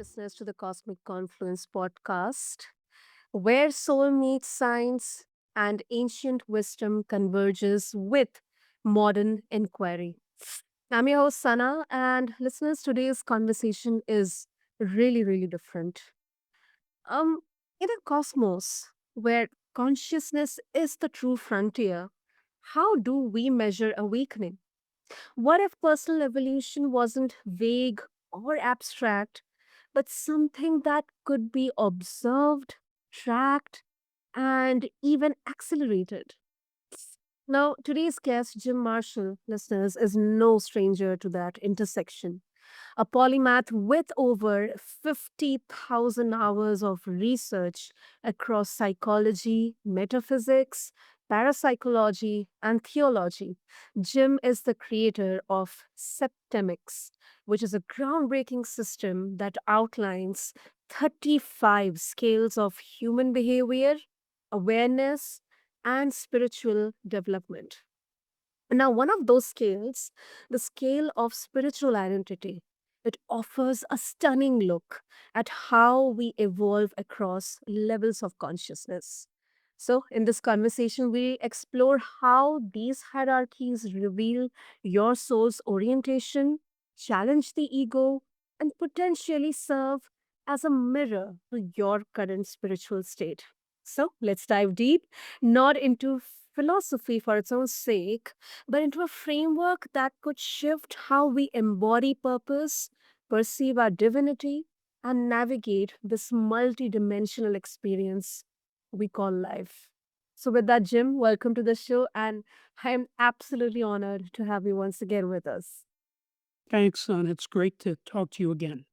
listeners, to the Cosmic Confluence podcast, where soul meets science and ancient wisdom converges with modern inquiry. I'm your host, Sana, and listeners, today's conversation is really different. Um, in a cosmos where consciousness is the true frontier, how do we measure awakening? What if personal evolution wasn't vague or abstract, but something that could be observed, tracked, and even accelerated? Now, today's guest, Jim Marshall, listeners, is no stranger to that intersection. A polymath with over 50,000 hours of research across psychology, metaphysics, parapsychology, and theology. Jim is the creator of Septemics, which is a groundbreaking system that outlines 35 scales of human behavior, awareness, and spiritual development. Now, one of those scales, the scale of spiritual identity, it offers a stunning look at how we evolve across levels of consciousness. So, in this conversation, we explore how these hierarchies reveal your soul's orientation, challenge the ego, and potentially serve as a mirror to your current spiritual state. So, let's dive deep, not into philosophy for its own sake, but into a framework that could shift how we embody purpose, perceive our divinity, and navigate this multidimensional experience we call life. So, with that, Jim, welcome to the show, and I am absolutely honored to have you once again with us. Thanks, son. It's great to talk to you again.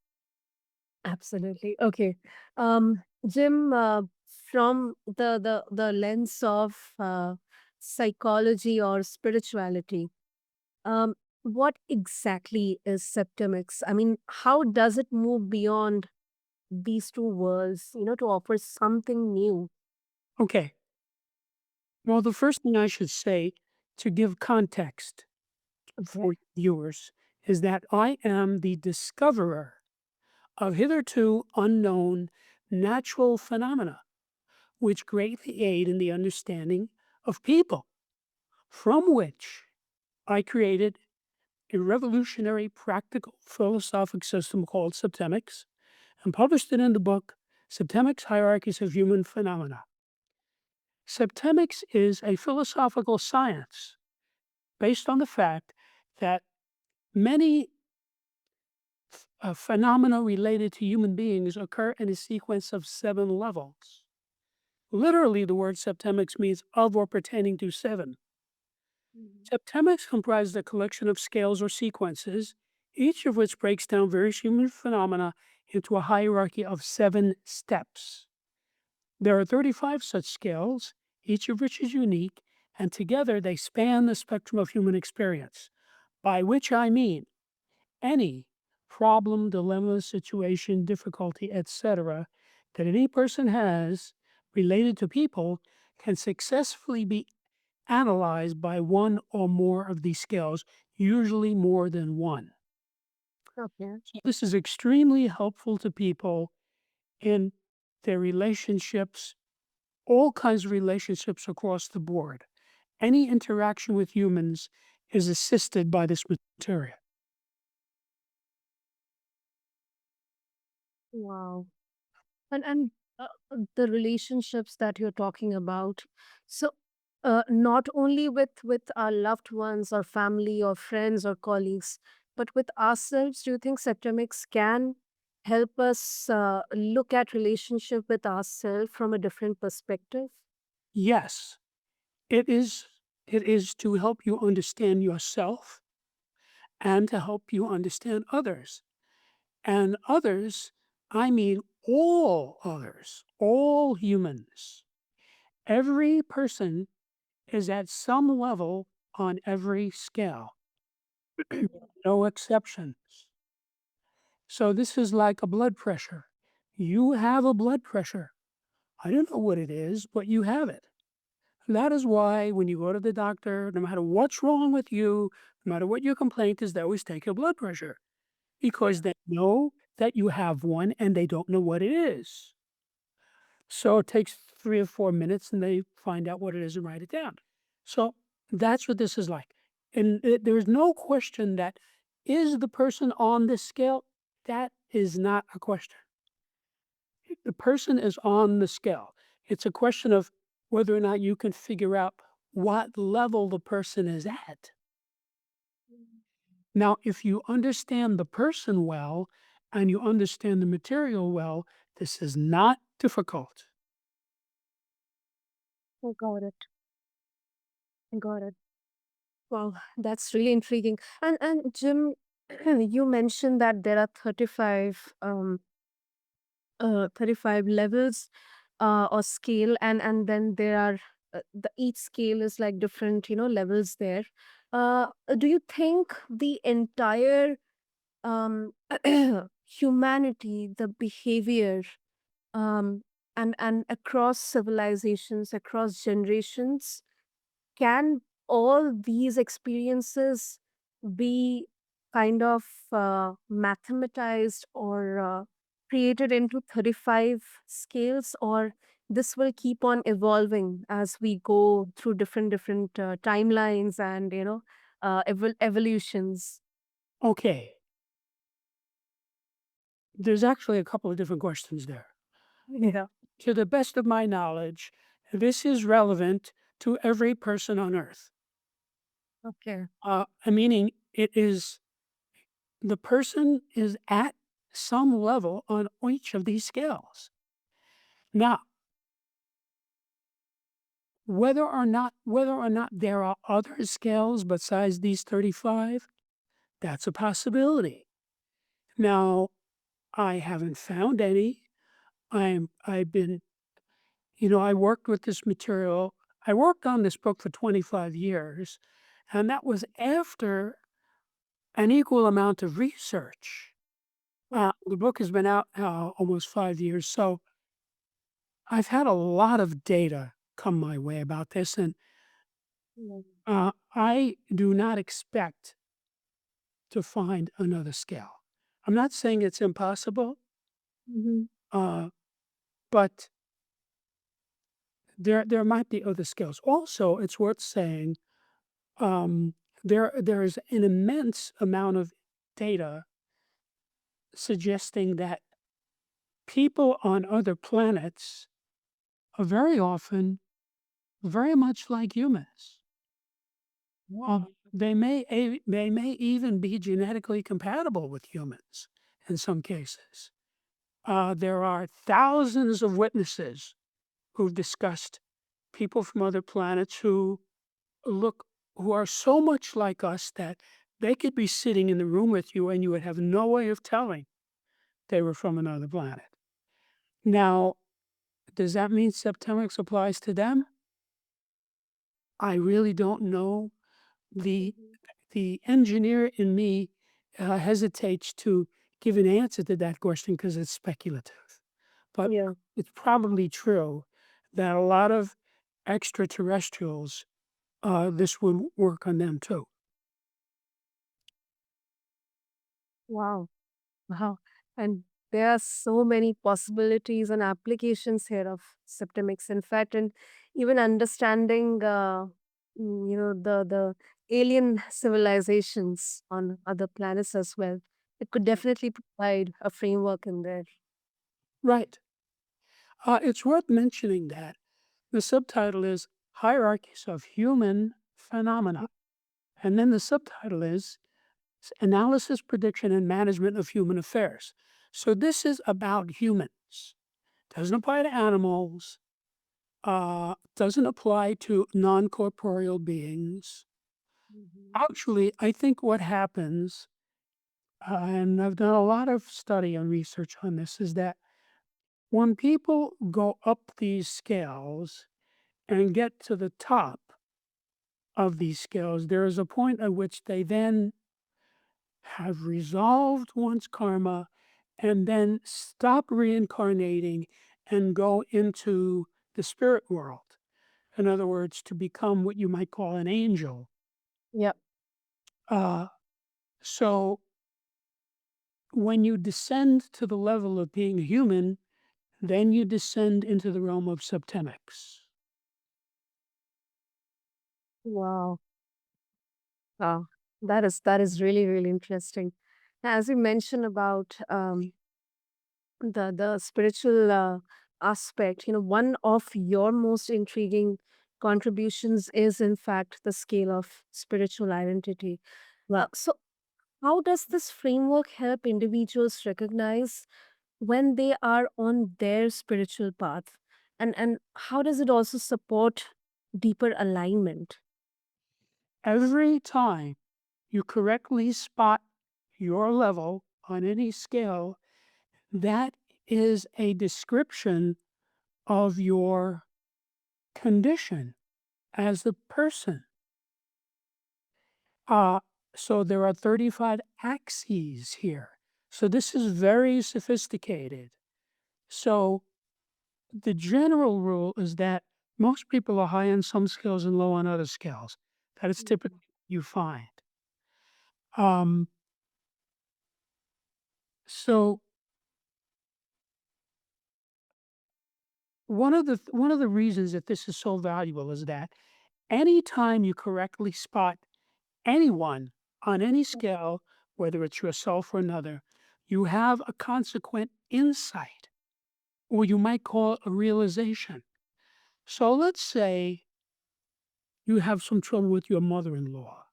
Absolutely. Okay. Jim, from the lens of psychology or spirituality, Um, what exactly is Septemics? I mean, how does it move beyond these two worlds, to offer something new? Okay. Well, the first thing I should say to give context Okay. for viewers is that I am the discoverer of hitherto unknown natural phenomena, which greatly aid in the understanding of people, from which I created a revolutionary practical philosophic system called Septemics and published it in the book Septemics Hierarchies of Human Phenomena. Septemics is a philosophical science based on the fact that many phenomena related to human beings occur in a sequence of 7 levels. Literally, the word septemics means of or pertaining to 7. Mhm. Septemics comprises a collection of scales or sequences, each of which breaks down various human phenomena into a hierarchy of 7 steps. There are 35 such scales, each of which is unique, and together they span the spectrum of human experience, by which I mean any problem, dilemma, situation, difficulty, etc., that any person has related to people can successfully be analyzed by one or more of these scales, usually more than one. Okay. So this is extremely helpful to people in their relationships, all kinds of relationships across the board. Any interaction with humans is assisted by this material. Wow. And the relationships that you're talking about. So, not only with our loved ones or family or friends or colleagues, but with ourselves, do you think Septemics can help us look at relationship with ourselves from a different perspective? Yes, it is it is to help you understand yourself and to help you understand others. And others, I mean all others, all humans. Every person is at some level on every scale, no exceptions. So this is like a blood pressure. You have a blood pressure. I don't know what it is, but you have it. That is why when you go to the doctor, no matter what's wrong with you, no matter what your complaint is, they always take your blood pressure because they know that you have one and they don't know what it is. So it takes 3 or 4 minutes and they find out what it is and write it down. So that's what this is like. And there's no question that is the person on this scale? That is not a question. The person is on the scale. It's a question of whether or not you can figure out what level the person is at. Now, if you understand the person well and you understand the material well, this is not difficult. I got it. I got it. Wow, that's really intriguing. And Jim, you mentioned that there are 35 levels or scale, and then there are each scale is like different, levels there. Do you think the entire um humanity, the behavior, um and across civilizations, across generations, can all these experiences be kind of mathematized or created into 35 scales, or this will keep on evolving as we go through different timelines and evolutions? Okay, there's actually a couple of different questions there. Yeah. To the best of my knowledge, this is relevant to every person on earth. Okay. Meaning it is the person is at some level on each of these scales. Now, whether or not there are other scales besides these 35, that's a possibility. Now, I haven't found any. I've been, I worked with this material. I worked on this book for 25 years, and that was after an equal amount of research. The book has been out almost 5 years, so I've had a lot of data come my way about this, and I do not expect to find another scale. I'm not saying it's impossible, Mm-hmm. uh, but there might be other scales. Also, it's worth saying there is an immense amount of data suggesting that people on other planets are very often very much like humans. They may even be genetically compatible with humans in some cases. There are thousands of witnesses who've discussed people from other planets look who are so much like us that they could be sitting in the room with you and you would have no way of telling they were from another planet. Now, does that mean Septemics applies to them? I really don't know. The the engineer in me hesitates to give an answer to that question because it's speculative. But Yeah. it's probably true that a lot of extraterrestrials, this would work on them too. Wow. Wow. And there are so many possibilities and applications here of Septemics. In fact, and even understanding, the alien civilizations on other planets as well. It could definitely provide a framework in there. Right. It's worth mentioning that the subtitle is Hierarchies of Human Phenomena. And then the subtitle is Analysis, Prediction, and Management of Human Affairs. So this is about humans. Doesn't apply to animals, doesn't apply to non corporeal beings. Mhm. Actually, I think what happens, and I've done a lot of study and research on this, is that when people go up these scales and get to the top of these scales, there is a point at which they then have resolved one's karma and then stop reincarnating and go into the spirit world. In other words, to become what you might call an angel. Yep. Uh, so when you descend to the level of being human, then you descend into the realm of septemics. Wow. Wow. That is really, really interesting. As you mentioned about the spiritual aspect, one of your most intriguing contributions is in fact the scale of spiritual identity. Well, so how does this framework help individuals recognize when they are on their spiritual path? And how does it also support deeper alignment? Every time you correctly spot your level on any scale, that is a description of your condition as a person. Uh, so there are 35 axes here. So this is very sophisticated. So the general rule is that most people are high on some scales and low on other scales. That is typically Mhm. what you find. Um, so one of the reasons that this is so valuable is that anytime you correctly spot anyone on any scale, whether it's yourself or another, you have a consequent insight, or you might call it a realization. So let's say you have some trouble with your mother in law.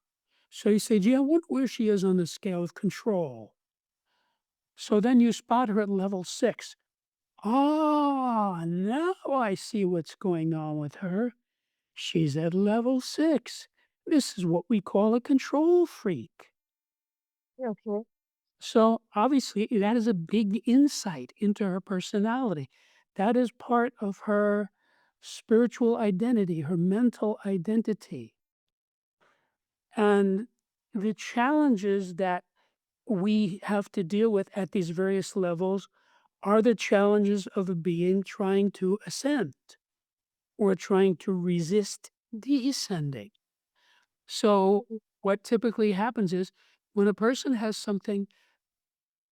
So you say, gee, I wonder where she is on the scale of control. So then you spot her at level 6. Ah, now I see what's going on with her. She's at level 6. This is what we call a control freak. Okay. So obviously, that is a big insight into her personality. That is part of her spiritual identity, her mental identity. And the challenges that we have to deal with at these various levels are the challenges of a being trying to ascend or trying to resist descending. So, Mhm. what typically happens is when a person has something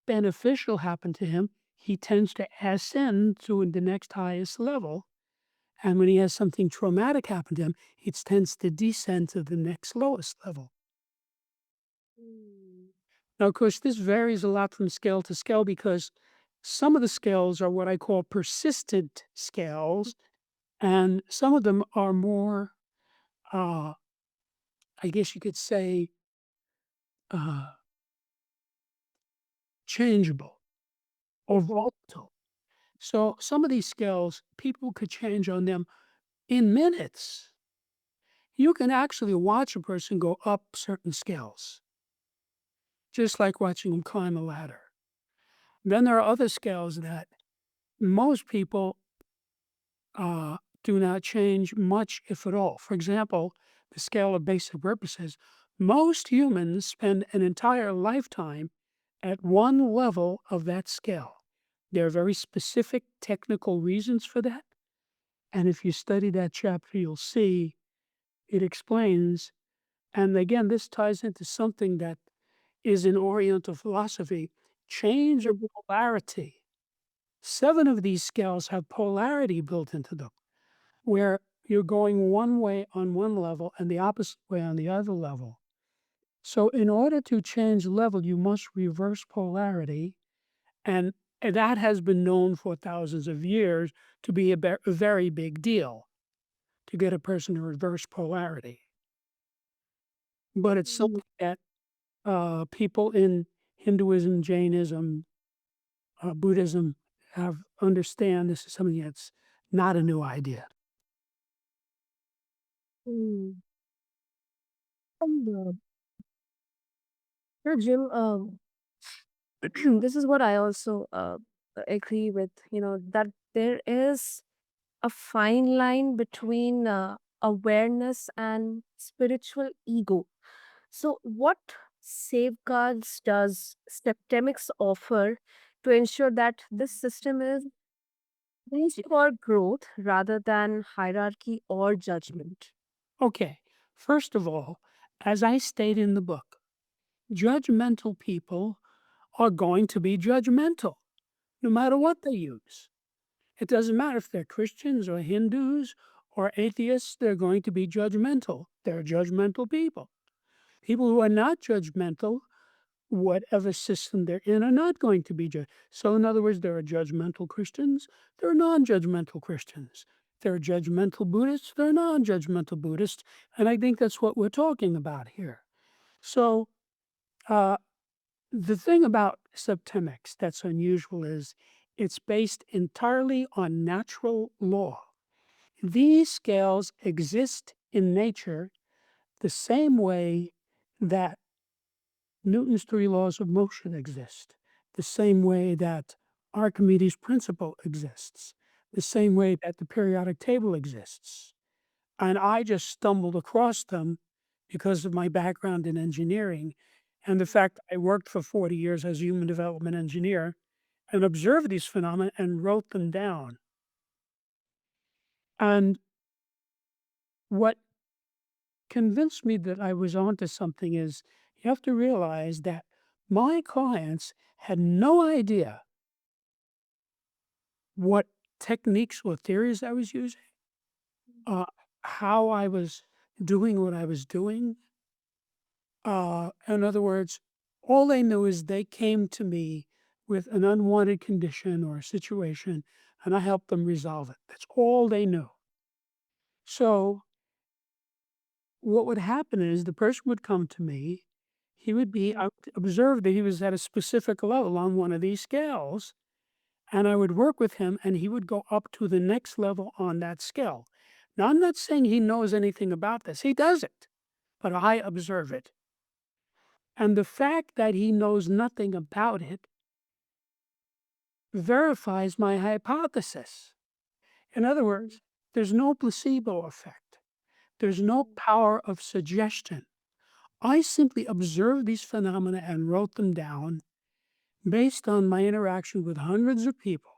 beneficial happen to him, he tends to ascend to the next highest level. And when he has something traumatic happen to him, he tends to descend to the next lowest level. Mm. Now, of course, this varies a lot from scale to scale because some of the scales are what I call persistent scales, and some of them are more, uh, I guess you could say, uh, changeable or Okay. volatile. So some of these scales, people could change on them in minutes. You can actually watch a person go up certain scales, just like watching them climb a ladder. Then there are other scales that most people do not change much, if at all. For example, the scale of basic purposes. Most humans spend an entire lifetime at one level of that scale. There are very specific technical reasons for that. And if you study that chapter, you'll see it explains. And again, this ties into something that is in Oriental philosophy change or Mhm. polarity. 7 of these scales have polarity built into them, where you're going one way on one level and the opposite way on the other level. So, in order to change level, you must reverse polarity. And that has been known for thousands of years to be a very big deal to get a person to reverse polarity. But it's Mm. something that people in Hinduism, Jainism, Buddhism have understand. This is something that's not a new idea. Mm. And, Jim, this is what I also agree with, that there is a fine line between awareness and spiritual ego. So, what safeguards does Septemics offer to ensure that this system is based for growth rather than hierarchy or judgment? Okay, first of all, as I state in the book, judgmental people are going to be judgmental, no matter what they use. It doesn't matter if they're Christians or Hindus or atheists, they're going to be judgmental. They're judgmental people. People who are not judgmental, whatever system they're in, are not going to be judged. So, in other words, there are judgmental Christians, there are non judgmental Christians. There are judgmental Buddhists, there are non judgmental Buddhists. And I think that's what we're talking about here. So, uh, the thing about Septemics that's unusual is it's based entirely on natural law. These scales exist in nature the same way that Newton's three laws of motion exist, the same way that Archimedes' principle exists, the same way that the periodic table exists. And I just stumbled across them because of my background in engineering and the fact I worked for 40 years as a human development engineer and observed these phenomena and wrote them down. And what convinced me that I was onto something is you have to realize that my clients had no idea what techniques or theories I was using, uh, how I was doing what I was doing. In other words, all they knew is they came to me with an unwanted condition or a situation, and I helped them resolve it. That's all they knew. So what would happen is the person would come to me, he would be I would observe that he was at a specific level on one of these scales, and I would work with him, and he would go up to the next level on that scale. Now, I'm not saying he knows anything about this. He doesn't, but I observe it. And the fact that he knows nothing about it verifies my hypothesis. In other words, there's no placebo effect. There's no power of suggestion. I simply observed these phenomena and wrote them down based on my interaction with hundreds of people.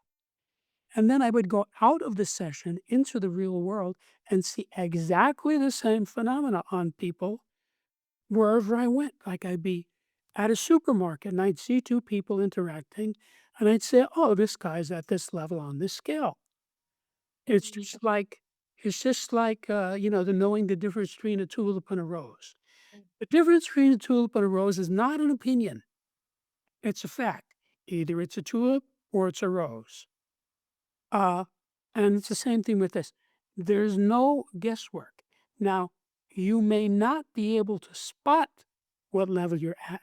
And then I would go out of the session into the real world and see exactly the same phenomena on people wherever I went. Like I'd be at a supermarket and I'd see two people interacting and I'd say, oh, this guy's at this level on this scale. It's just like, the knowing the difference between a tulip and a rose. The difference between a tulip and a rose is not an opinion. It's a fact. Either it's a tulip or it's a rose. Uh, and it's the same thing with this. There's no guesswork. Now, you may not be able to spot what level you're at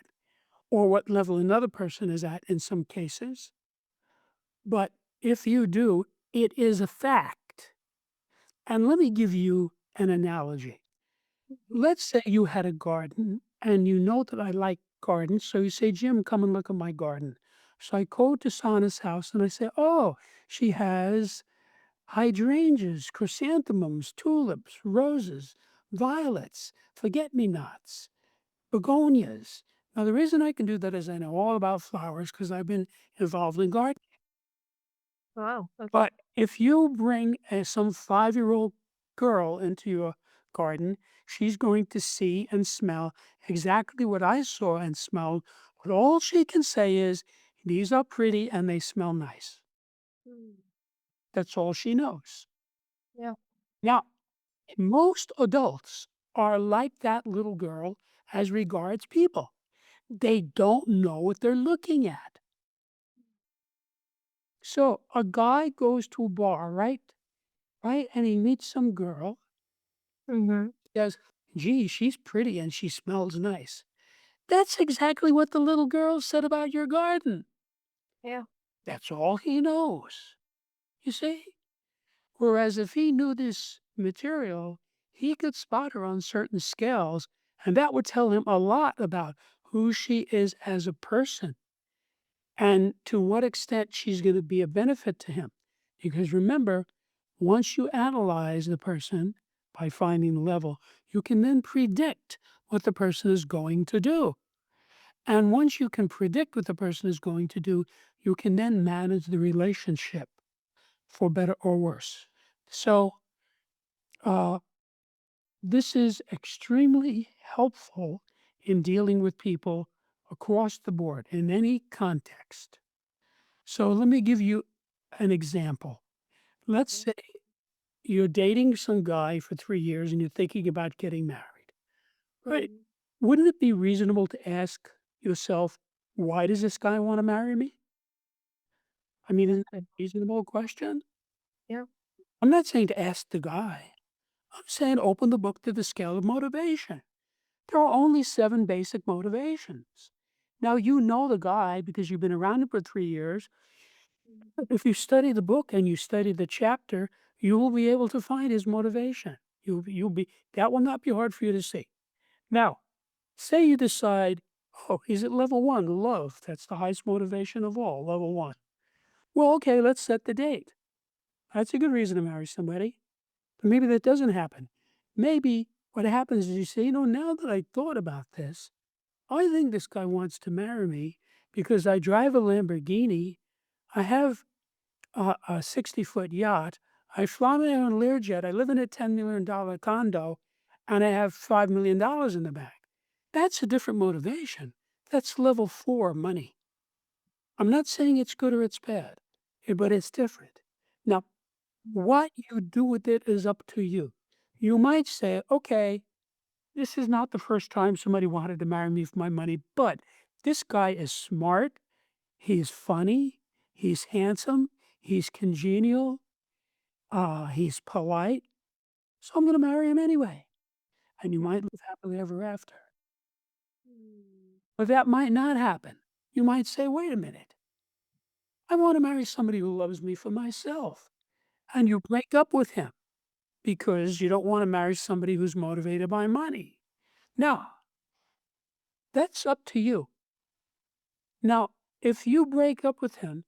or what level another person is at in some cases, but if you do, it is a fact. And let me give you an analogy. Let's say you had a garden and you know that I like gardens. So you say, Jim, come and look at my garden. So I go to Sana's house and I say, oh, she has hydrangeas, chrysanthemums, tulips, roses, violets, forget-me-nots, begonias. Now, the reason I can do that is I know all about flowers because I've been involved in gardening. Wow. Okay. But if you bring some 5-year-old girl into your garden, she's going to see and smell exactly what I saw and smelled. But all she can say is, these are pretty and they smell nice. Mm. That's all she knows. Yeah. Now, most adults are like that little girl as regards people. They don't know what they're looking at. So a guy goes to a bar, right? Right? And he meets some girl. Mm-hmm. Says, gee, she's pretty and she smells nice. That's exactly what the little girl said about your garden. Yeah. That's all he knows. You see? Whereas if he knew this material, he could spot her on certain scales, and that would tell him a lot about who she is as a person and to what extent she's going to be a benefit to him. Because remember, once you analyze the person by finding the level, you can then predict what the person is going to do. And once you can predict what the person is going to do, you can then manage the relationship for better or worse. So, uh, this is extremely helpful in dealing with people across the board in any context. So let me give you an example. Let's Okay. say you're dating some guy for 3 years and you're thinking about getting married, right? Mhm. Wouldn't it be reasonable to ask yourself, "Why does this guy wanna marry me?" I mean, isn't that Exactly. a reasonable question? Yeah. I'm not saying to ask the guy. I'm saying open the book to the scale of motivation. There are only 7 basic motivations. Now, you know the guy because you've been around him for 3 years. Mhm. If you study the book and you study the chapter, you will be able to find his motivation. You'll be that will not be hard for you to see. Now, say you decide, oh, he's at level 1, love. That's the highest motivation of all, level 1. Well, okay, let's set the date. That's a good reason to marry somebody. But maybe that doesn't happen. Maybe what happens is you say, now that I thought about this, I think this guy wants to marry me because I drive a Lamborghini. I have a 60-foot yacht. I fly my own Learjet. I live in a $10 million condo, and I have $5 million in the bank. That's a different motivation. That's level 4 money. I'm not saying it's good or it's bad, but it's different. Now, what you do with it is up to you. You might say, okay, this is not the first time somebody wanted to marry me for my money, but this guy is smart. He's funny. He's handsome. He's congenial. He's polite. So I'm going to marry him anyway. And you might live happily ever after. Mm. But that might not happen. You might say, wait a minute. I want to marry somebody who loves me for myself. And you break up with him because you don't want to marry somebody who's motivated by money. Now, that's up to you. Now, if you break up with him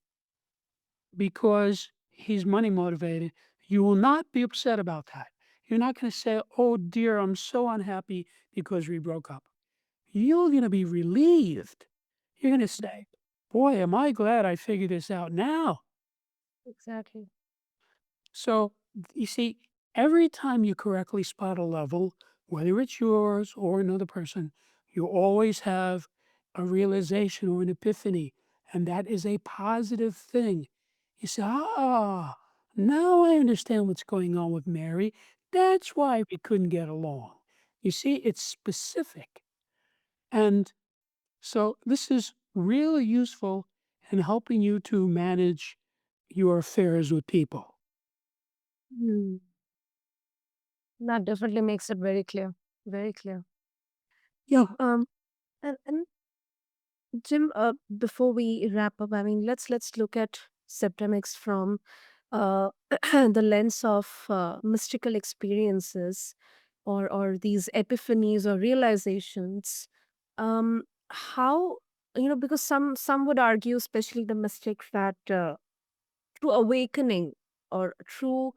because he's money motivated, you will not be upset about that. You're not going to say, oh dear, I'm so unhappy because we broke up. You're going to be relieved. You're going to say, boy, am I glad I figured this out now. Exactly. So, you see, every time you correctly spot a level, whether it's yours or another person, you always have a realization or an epiphany, and that is a positive thing. You say, now I understand what's going on with Mary. That's why we couldn't get along. You see, it's specific. And so, this is really useful in helping you to manage your affairs with people. Mm. That definitely makes it very clear. Very clear. Yeah. And Jim, before we wrap up, I mean, let's look at Septemics from the lens of mystical experiences, or these epiphanies or realizations. How, because some would argue, especially the mystics, that true awakening or true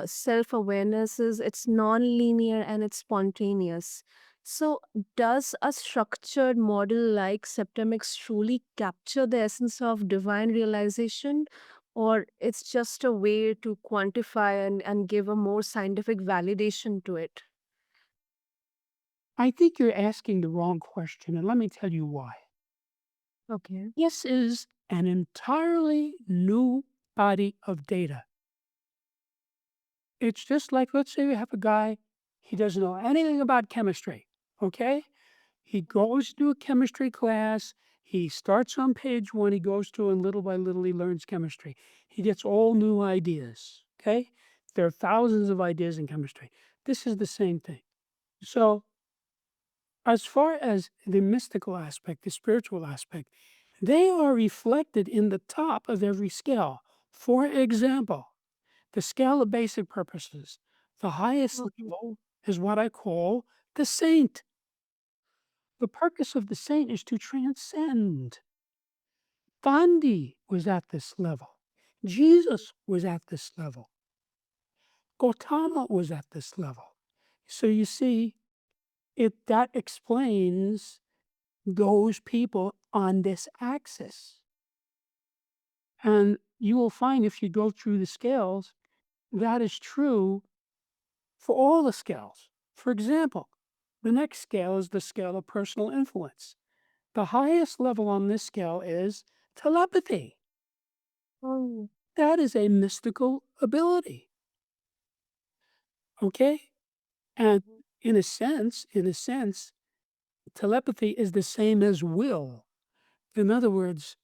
self-awareness is it's non-linear and it's spontaneous. So does a structured model like Septemics truly capture the essence of divine realization, or it's just a way to quantify and give a more scientific validation to it? I think you're asking the wrong question, and let me tell you why. Okay. This is an entirely new body of data. It's just like, let's say you have a guy, he doesn't know anything about chemistry, okay? He goes to a chemistry class, he starts on page 1, he goes through, and little by little, he learns chemistry. He gets all new ideas, okay? There are thousands of ideas in chemistry. This is the same thing. So, as far as the mystical aspect, the spiritual aspect, they are reflected in the top of every scale. For example, the scale of basic purposes, the highest Mhm. level is what I call the saint. The purpose of the saint is to transcend. Gandhi was at this level. Jesus was at this level. Gautama was at this level. So you see, that explains those people on this axis. And you will find if you go through the scales, that is true for all the scales. For example, the next scale is the scale of personal influence. The highest level on this scale is telepathy. Oh. That is a mystical ability. Okay? And Mhm. in a sense, telepathy is the same as will. In other words,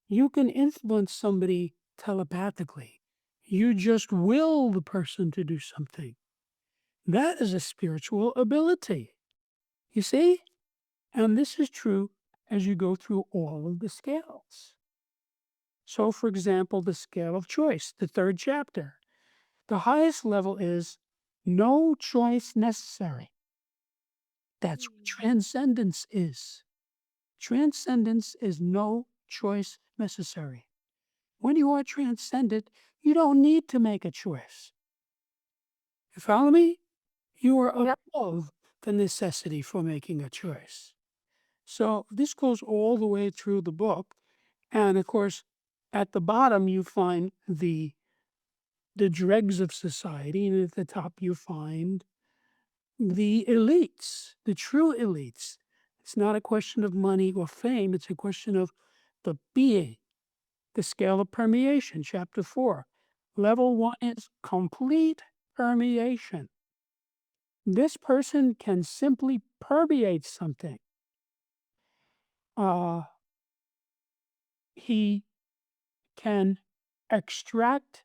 you can influence somebody telepathically. You just will the person to do something. That is a spiritual ability. You see? And this is true as you go through all of the scales. So, for example, the scale of choice, the third chapter, the highest level is no choice necessary. That's what Mm. transcendence is. Transcendence is no choice necessary. When you are transcendent, you don't need to make a choice. You follow me? You are Yep. above the necessity for making a choice. So this goes all the way through the book. And of course, at the bottom, you find the dregs of society, and at the top, you find the elites, the true elites. It's not a question of money or fame, it's a question of the being. The scale of permeation, chapter 4. Level 1 is complete permeation. This person can simply permeate something. Uh, he can extract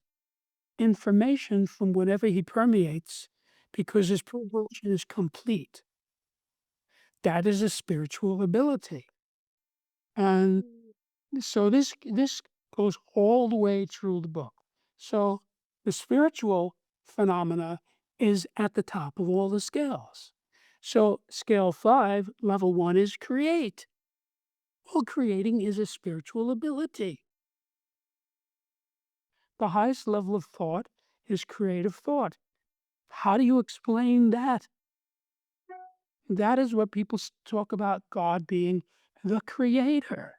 information from whatever he permeates because his Mhm. permeation is complete. That is a spiritual ability. And Mm. so this goes all the way through the book. So the spiritual phenomena is at the top of all the scales. So scale 5, level 1 is create. Well, creating is a spiritual ability. The highest level of thought is creative thought. How do you explain that? That is what people talk about God being the creator,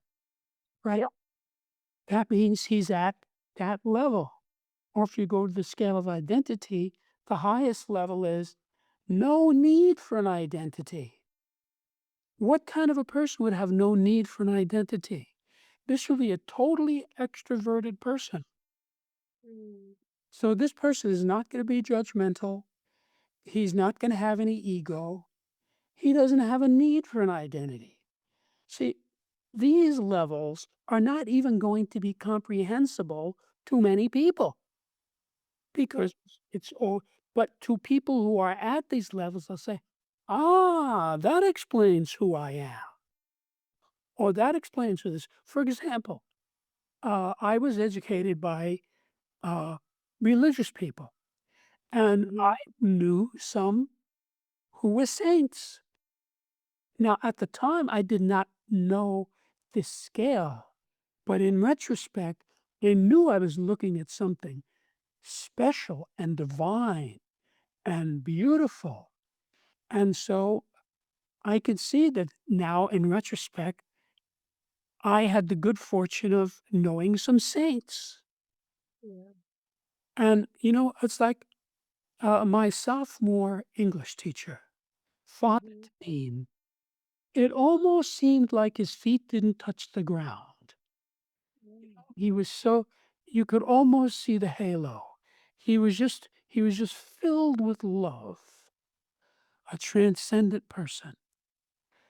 right? Yep. That means he's at that level. Or if you go to the scale of identity, the highest level is no need for an identity. What kind of a person would have no need for an identity? This would be a totally extroverted person. Mm. So this person is not going to be judgmental. He's not going to have any ego. He doesn't have a need for an identity. See, these levels are not even going to be comprehensible to many people Yep. because it's all, but to people who are at these levels, they'll say, ah, that explains who I am, or that explains who this. For example, I was educated by uh, religious people, and I Mhm. knew some who were saints. Now, at the time, I did not know this scale, but in retrospect, I knew I was looking at something special and divine and beautiful. And so I could see that now, in retrospect, I had the good fortune of knowing some saints. Yeah. And, it's like my sophomore English teacher, Father Mhm. Dean. It almost seemed like his feet didn't touch the ground. Mm. He was so, you could almost see the halo. He was just filled with love, a transcendent person.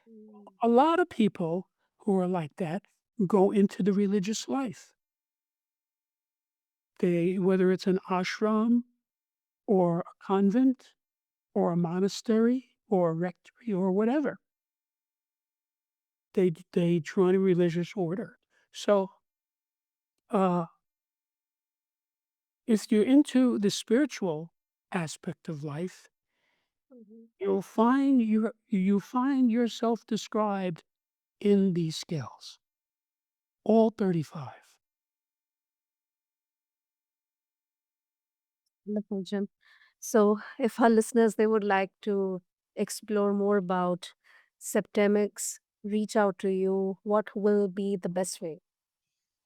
Mm. A lot of people who are like that go into the religious life. Whether it's an ashram or a convent or a monastery or a rectory or whatever, they join a religious order. So, uh, if you're into the spiritual aspect of life, Mhm. you find yourself described in these scales, all 35. Wonderful, Jim. So, if our listeners they would like to explore more about Septemics, reach out to you. What will be the best way?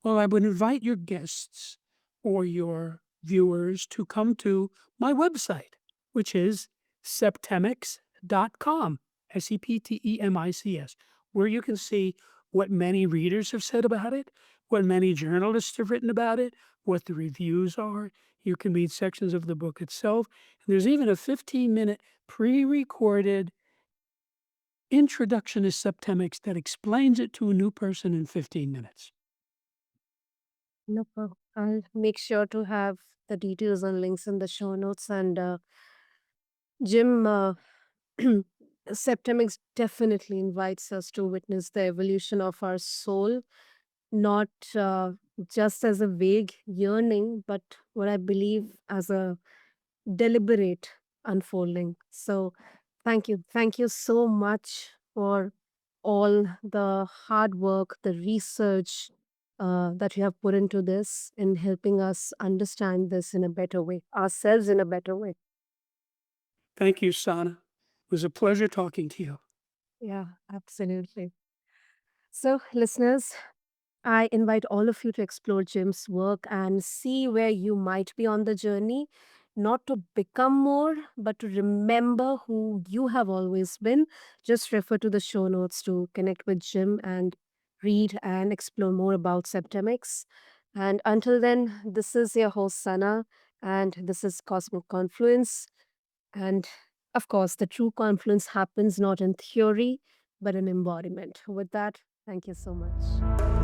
Well, I would invite your guests or your viewers to come to my website, which is septemics.com, Septemics, where you can see what many readers have said about it, what many journalists have written about it, what the reviews are. You can read sections of the book itself. And there's even a 15-minute pre-recorded introduction to Septemics that explains it to a new person in 15 minutes. No problem. I'll make sure to have the details and links in the show notes. And Jim, Septemics definitely invites us to witness the evolution of our soul, not just as a vague yearning, but what I believe as a deliberate unfolding. So, thank you. Thank you so much for all the hard work, the research that you have put into this in helping us understand this in a better way, ourselves in a better way. Thank you, Sana. It was a pleasure talking to you. Yeah, absolutely. So, listeners, I invite all of you to explore Jim's work and see where you might be on the journey, not to become more, but to remember who you have always been. Just refer to the show notes to connect with Jim and read and explore more about Septemics. And until then, this is your host, Sana, and this is Cosmic Confluence. And of course, the true confluence happens not in theory, but in embodiment. With that, thank you so much.